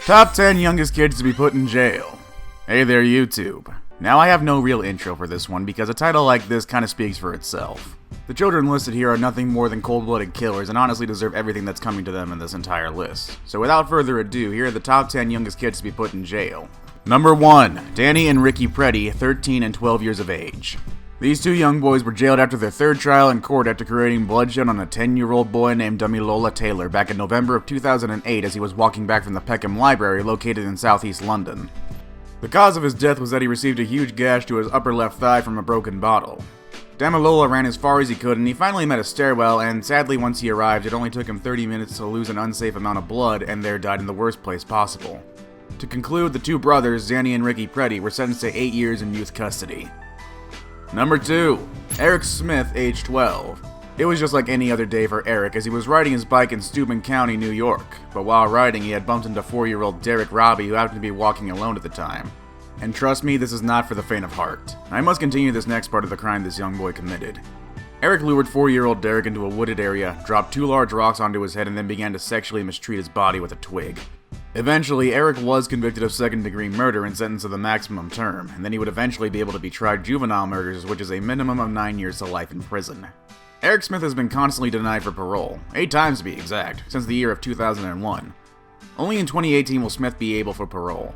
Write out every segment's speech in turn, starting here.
Top 10 youngest kids to be put in jail. Hey there, YouTube. Now I have no real intro for this one because a title like this kind of speaks for itself. The children listed here are nothing more than cold-blooded killers and honestly deserve everything that's coming to them in this entire list. So without further ado, here are the top 10 youngest kids to be put in jail. Number 1. Danny and Ricky Freddie, 13 and 12 years of age. These two young boys were jailed after their third trial in court after creating bloodshed on a 10-year-old boy named Lionel Tate back in November of 2008 as he was walking back from the Peckham Library located in southeast London. The cause of his death was that he received a huge gash to his upper left thigh from a broken bottle. Damilola ran as far as he could and he finally met a stairwell, and sadly once he arrived it only took him 30 minutes to lose an unsafe amount of blood and there died in the worst place possible. To conclude, the two brothers, Danny and Ricky Freddie, were sentenced to 8 years in youth custody. Number 2. Eric Smith, age 12. It was just like any other day for Eric as he was riding his bike in Steuben County, New York, but while riding he had bumped into 4-year-old Derek Robbie who happened to be walking alone at the time. And trust me, this is not for the faint of heart. I must continue this next part of the crime this young boy committed. Eric lured 4-year-old Derek into a wooded area, dropped 2 large rocks onto his head, and then began to sexually mistreat his body with a twig. Eventually, Eric was convicted of second-degree murder and sentenced to the maximum term, and then he would eventually be able to be tried juvenile murders, which is a minimum of 9 years to life in prison. Eric Smith has been constantly denied for parole, 8 times to be exact, since the year of 2001. Only in 2018 will Smith be able for parole.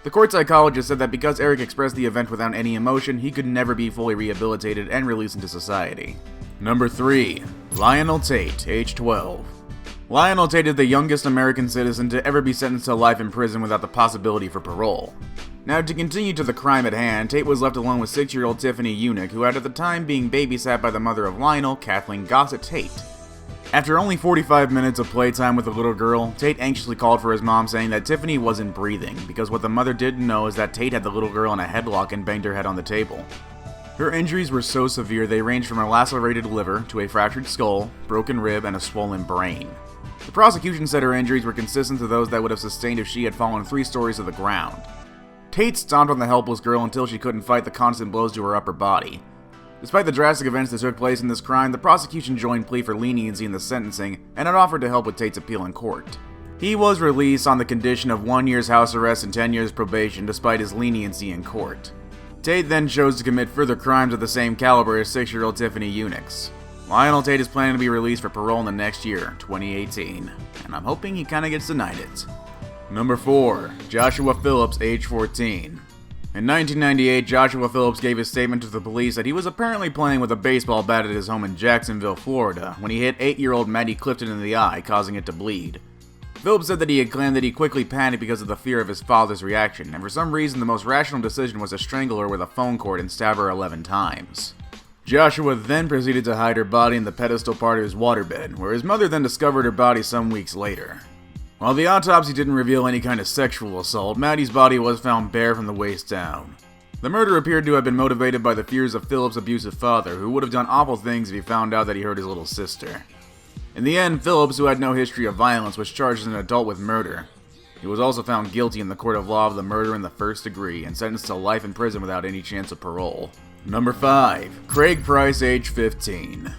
The court psychologist said that because Eric expressed the event without any emotion, he could never be fully rehabilitated and released into society. Number 3. Lionel Tate, age 12. Lionel Tate is the youngest American citizen to ever be sentenced to life in prison without the possibility for parole. Now, to continue to the crime at hand, Tate was left alone with 6-year-old Tiffany Eunuch, who had at the time being babysat by the mother of Lionel, Kathleen Gossett Tate. After only 45 minutes of playtime with the little girl, Tate anxiously called for his mom saying that Tiffany wasn't breathing, because what the mother didn't know is that Tate had the little girl in a headlock and banged her head on the table. Her injuries were so severe they ranged from a lacerated liver to a fractured skull, broken rib, and a swollen brain. The prosecution said her injuries were consistent to those that would have sustained if she had fallen 3 stories to the ground. Tate stomped on the helpless girl until she couldn't fight the constant blows to her upper body. Despite the drastic events that took place in this crime, the prosecution joined plea for leniency in the sentencing and had offered to help with Tate's appeal in court. He was released on the condition of 1 year's house arrest and 10 years probation despite his leniency in court. Tate then chose to commit further crimes of the same caliber as 6-year-old Tiffany Eunuch's. Lionel Tate is planning to be released for parole in the next year, 2018, and I'm hoping he kinda gets denied it. Number 4. Joshua Phillips, age 14. In 1998, Joshua Phillips gave his statement to the police that he was apparently playing with a baseball bat at his home in Jacksonville, Florida, when he hit 8-year-old Maddie Clifton in the eye, causing it to bleed. Phillips said that he had claimed that he quickly panicked because of the fear of his father's reaction, and for some reason the most rational decision was to strangle her with a phone cord and stab her 11 times. Joshua then proceeded to hide her body in the pedestal part of his waterbed, where his mother then discovered her body some weeks later. While the autopsy didn't reveal any kind of sexual assault, Maddie's body was found bare from the waist down. The murder appeared to have been motivated by the fears of Phillips' abusive father, who would have done awful things if he found out that he hurt his little sister. In the end, Phillips, who had no history of violence, was charged as an adult with murder. He was also found guilty in the court of law of the murder in the first degree and sentenced to life in prison without any chance of parole. Number 5. Craig Price, age 15.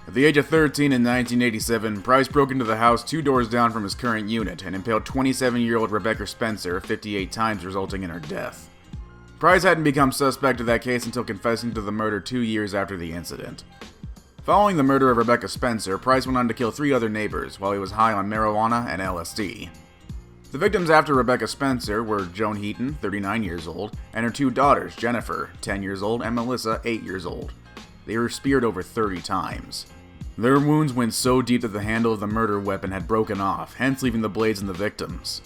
At the age of 13 in 1987, Price broke into the house 2 doors down from his current unit and impaled 27-year-old Rebecca Spencer 58 times, resulting in her death. Price hadn't become suspect of that case until confessing to the murder 2 years after the incident. Following the murder of Rebecca Spencer, Price went on to kill 3 other neighbors while he was high on marijuana and LSD. The victims after Rebecca Spencer were Joan Heaton, 39 years old, and her 2 daughters, Jennifer, 10 years old, and Melissa, 8 years old. They were speared over 30 times. Their wounds went so deep that the handle of the murder weapon had broken off, hence leaving the blades in the victims.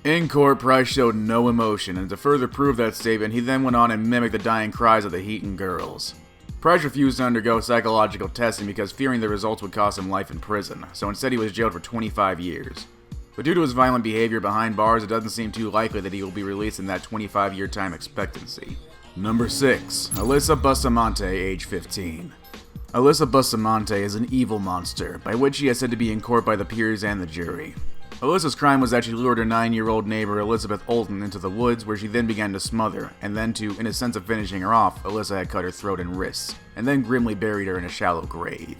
In court, Price showed no emotion, and to further prove that statement, he then went on and mimicked the dying cries of the Heaton girls. Price refused to undergo psychological testing because fearing the results would cost him life in prison, so instead he was jailed for 25 years. But due to his violent behavior behind bars, it doesn't seem too likely that he will be released in that 25-year time expectancy. Number 6. Alyssa Bustamante, age 15. Alyssa Bustamante is an evil monster, by which she is said to be in court by the peers and the jury. Alyssa's crime was that she lured her 9-year-old neighbor Elizabeth Olden into the woods where she then began to smother, and then in a sense of finishing her off, Alyssa had cut her throat and wrists, and then grimly buried her in a shallow grave.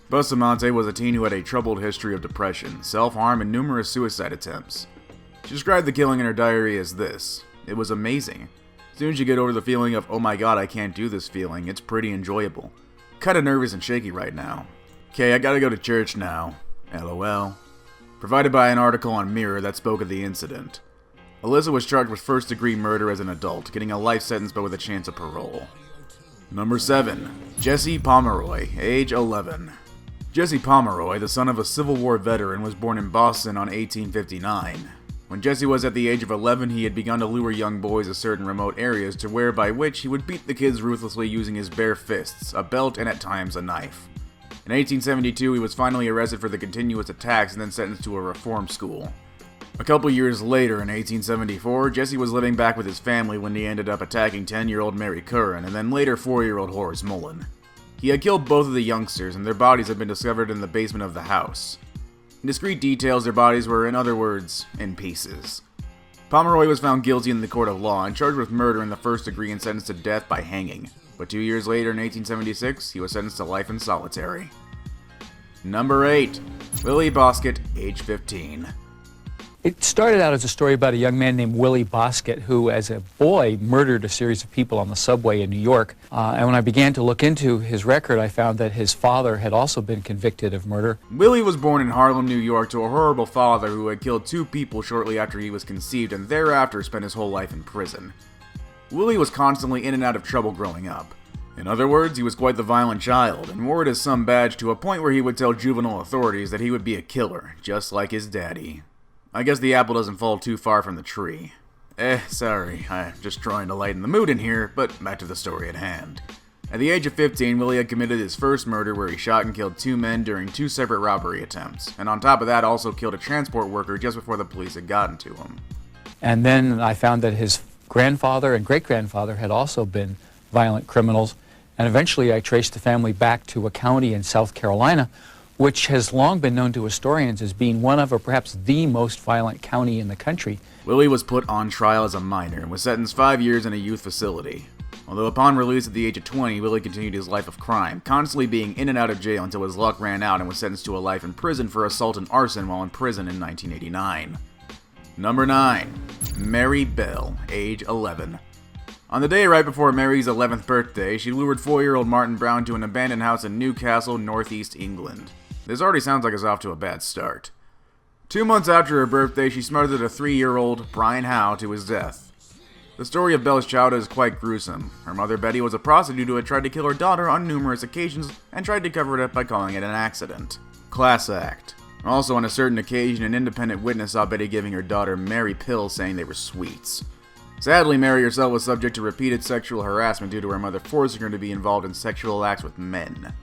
Bustamante was a teen who had a troubled history of depression, self-harm, and numerous suicide attempts. She described the killing in her diary as this: "It was amazing. As soon as you get over the feeling of, oh my god, I can't do this feeling, it's pretty enjoyable. Kinda nervous and shaky right now. Okay, I gotta go to church now. LOL." Provided by an article on Mirror that spoke of the incident. Alyssa was charged with first-degree murder as an adult, getting a life sentence but with a chance of parole. Number 7. Jesse Pomeroy, age 11. Jesse Pomeroy, the son of a Civil War veteran, was born in Boston on 1859. When Jesse was at the age of 11, he had begun to lure young boys to certain remote areas to where by which he would beat the kids ruthlessly using his bare fists, a belt, and at times a knife. In 1872, he was finally arrested for the continuous attacks and then sentenced to a reform school. A couple years later, in 1874, Jesse was living back with his family when he ended up attacking 10-year-old Mary Curran and then later 4-year-old Horace Mullen. He had killed both of the youngsters, and their bodies had been discovered in the basement of the house. In discrete details, their bodies were, in other words, in pieces. Pomeroy was found guilty in the court of law and charged with murder in the first degree and sentenced to death by hanging. But 2 years later, in 1876, he was sentenced to life in solitary. Number 8. Willy Basket, age 15. It started out as a story about a young man named Willy Basket who, as a boy, murdered a series of people on the subway in New York. And when I began to look into his record, I found that his father had also been convicted of murder. Willy was born in Harlem, New York, to a horrible father who had killed 2 people shortly after he was conceived and thereafter spent his whole life in prison. Willy was constantly in and out of trouble growing up. In other words, he was quite the violent child, and wore it as some badge to a point where he would tell juvenile authorities that he would be a killer, just like his daddy. I guess the apple doesn't fall too far from the tree. Sorry, I'm just trying to lighten the mood in here, but back to the story at hand. At the age of 15, Willy had committed his first murder where he shot and killed 2 men during 2 separate robbery attempts, and on top of that also killed a transport worker just before the police had gotten to him. And then I found that his grandfather and great-grandfather had also been violent criminals, and eventually I traced the family back to a county in South Carolina which has long been known to historians as being one of, or perhaps the most violent county in the country. Willy was put on trial as a minor and was sentenced 5 years in a youth facility. Although upon release at the age of 20, Willy continued his life of crime, constantly being in and out of jail until his luck ran out and was sentenced to a life in prison for assault and arson while in prison in 1989. Number 9. Mary Bell, age 11. On the day right before Mary's 11th birthday, she lured 4-year-old Martin Brown to an abandoned house in Newcastle, northeast England. This already sounds like it's off to a bad start. 2 months after her birthday, she smothered a 3-year-old Brian Howe to his death. The story of Bell's childhood is quite gruesome. Her mother Betty was a prostitute who had tried to kill her daughter on numerous occasions and tried to cover it up by calling it an accident. Class act. Also, on a certain occasion, an independent witness saw Betty giving her daughter Mary pills saying they were sweets. Sadly, Mary herself was subject to repeated sexual harassment due to her mother forcing her to be involved in sexual acts with men.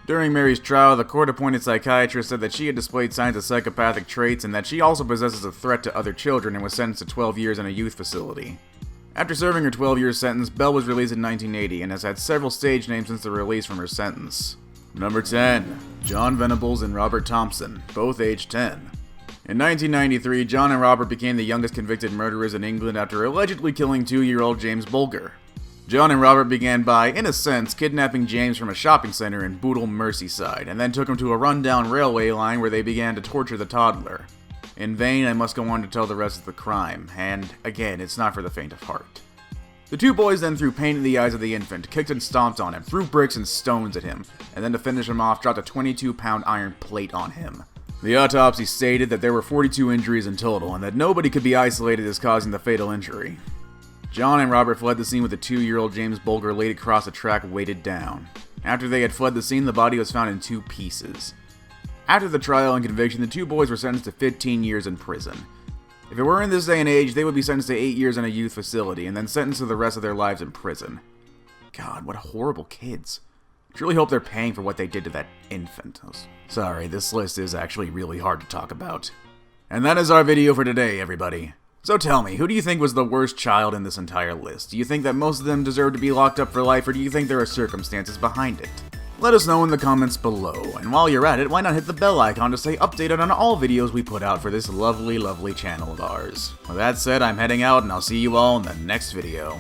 During Mary's trial, the court-appointed psychiatrist said that she had displayed signs of psychopathic traits and that she also possesses a threat to other children and was sentenced to 12 years in a youth facility. After serving her 12-year sentence, Bell was released in 1980 and has had several stage names since the release from her sentence. Number 10. John Venables and Robert Thompson, both age 10. In 1993, John and Robert became the youngest convicted murderers in England after allegedly killing 2-year-old James Bulger. John and Robert began by, in a sense, kidnapping James from a shopping center in Bootle, Merseyside, and then took him to a rundown railway line where they began to torture the toddler. In vain, I must go on to tell the rest of the crime, and, again, it's not for the faint of heart. The 2 boys then threw paint in the eyes of the infant, kicked and stomped on him, threw bricks and stones at him, and then to finish him off, dropped a 22-pound iron plate on him. The autopsy stated that there were 42 injuries in total, and that nobody could be isolated as causing the fatal injury. John and Robert fled the scene with the 2-year-old James Bulger laid across the track weighted down. After they had fled the scene, the body was found in 2 pieces. After the trial and conviction, the 2 boys were sentenced to 15 years in prison. If it were in this day and age, they would be sentenced to 8 years in a youth facility, and then sentenced to the rest of their lives in prison. God, what horrible kids. I truly hope they're paying for what they did to that infant. Sorry, this list is actually really hard to talk about. And that is our video for today, everybody. So tell me, who do you think was the worst child in this entire list? Do you think that most of them deserve to be locked up for life, or do you think there are circumstances behind it? Let us know in the comments below, and while you're at it, why not hit the bell icon to stay updated on all videos we put out for this lovely, lovely channel of ours. With that said, I'm heading out, and I'll see you all in the next video.